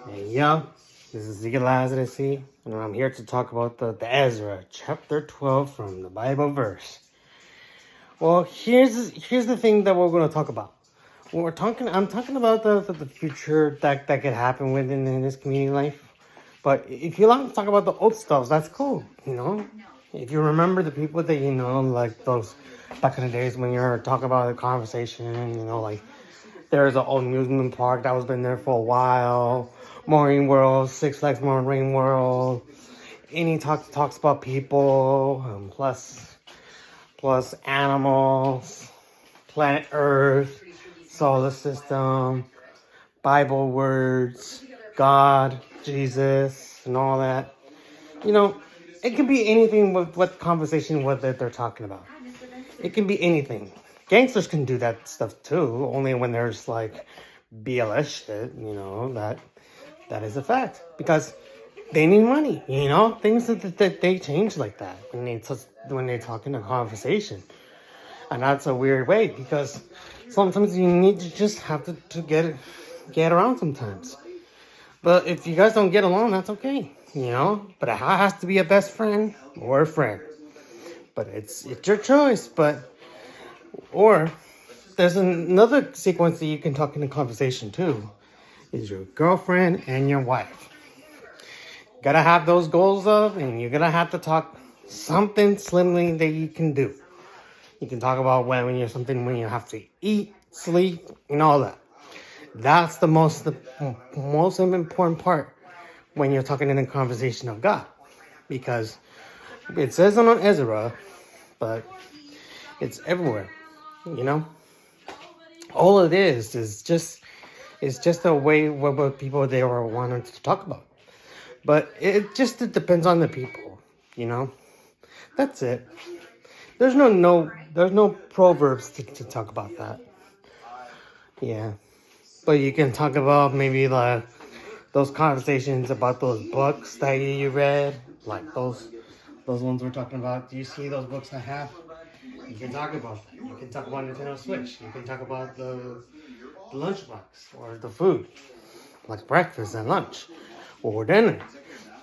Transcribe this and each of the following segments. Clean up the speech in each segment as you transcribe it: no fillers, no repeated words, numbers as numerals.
Hey, yo, this is Lazarus, and I'm here to talk about the Ezra, chapter 12 from the Bible verse. Well, here's the thing that we're going to talk about. I'm talking about the future that could happen within in this community life. But if you like to talk about the old stuff, that's cool, you know? If you remember the people that you know, like those back in the days when you're talking about the conversation, like there's an old amusement park that was been there for a while. Marine World, Six Flags Marine World. Any talks about people, plus animals, planet Earth, solar system, Bible words, God, Jesus, and all that. It can be anything with what conversation what they're talking about. It can be anything. Gangsters can do that stuff too, only when there's like BLS shit, that is a fact. Because they need money, things that they change like that when they talk in a conversation. And that's a weird way because sometimes you need to just have to get around sometimes. But if you guys don't get along, that's okay, But it has to be a best friend or a friend. But it's your choice, or there's another sequence that you can talk in a conversation too. Is your girlfriend and your wife. Gotta have those goals up, and you're gonna have to talk something slimly that you can do. You can talk about when you have to eat, sleep, and all that. That's the most important part when you're talking in a conversation of God, because it says on Ezra, but it's everywhere. All it is just a way what people they were wanting to talk about. But it depends on the people, That's it. There's no proverbs to talk about that. Yeah. But you can talk about maybe like those conversations about those books that you read, like those ones we're talking about. Do you see those books I have? You can talk about that. You can talk about Nintendo Switch. You can talk about the lunchbox or the food, like breakfast and lunch or dinner.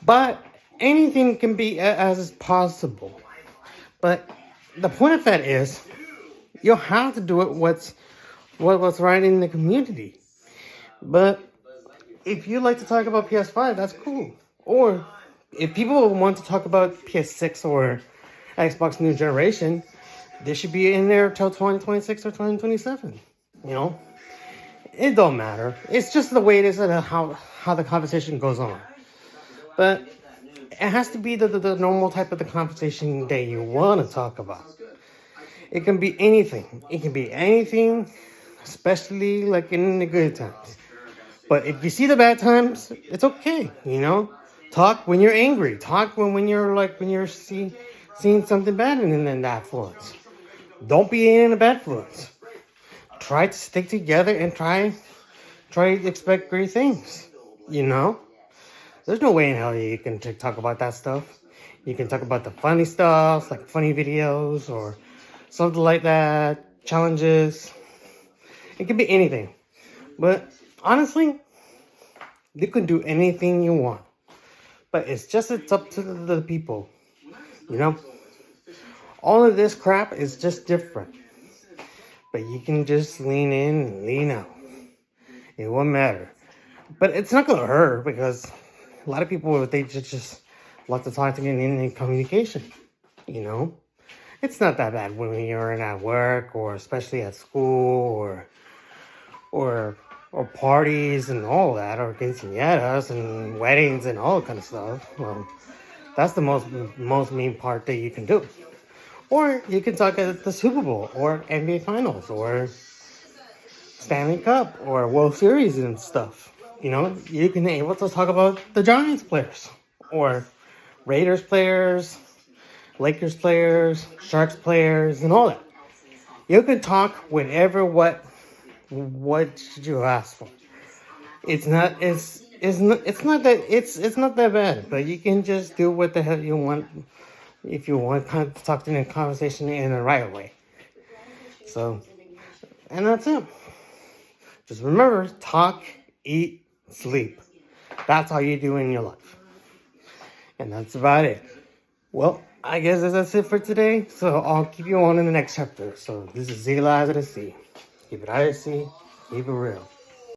But anything can be as possible. But the point of that is, you'll have to do it what's right in the community. But if you like to talk about PS5, that's cool. Or if people want to talk about PS6 or Xbox New Generation, they should be in there till 2026 or 2027. It don't matter. It's just the way it is and how the conversation goes on. But it has to be the normal type of the conversation that you want to talk about. It can be anything. It can be anything, especially like in the good times. But if you see the bad times, it's okay, Talk when you're angry. Talk when you're seeing something bad in that influence. Don't be in a bad influence. Try to stick together and try to expect great things, There's no way in hell you can talk about that stuff. You can talk about the funny stuff, like funny videos or something like that, challenges. It can be anything. But honestly, you can do anything you want. But it's up to the people, All of this crap is just different. But you can just lean in and lean out. It won't matter. But it's not going to hurt because a lot of people, they just like to talk to you in communication, It's not that bad when you're at work or especially at school or parties and all that, or quinceañeras and weddings and all that kind of stuff. Well, that's the most mean part that you can do. Or you can talk at the Super Bowl or NBA Finals or Stanley Cup or World Series and stuff. You can be able to talk about the Giants players or Raiders players, Lakers players, Sharks players, and all that. You can talk whenever what you ask for. It's not that bad, but you can just do what the hell you want if you want to talk in a conversation in the right way. So, and that's it. Just remember, talk, eat, sleep. That's all you do in your life. And that's about it. Well, I guess that's it for today. So I'll keep you on in the next chapter. So this is Zila as it is. Keep it icy, keep it real.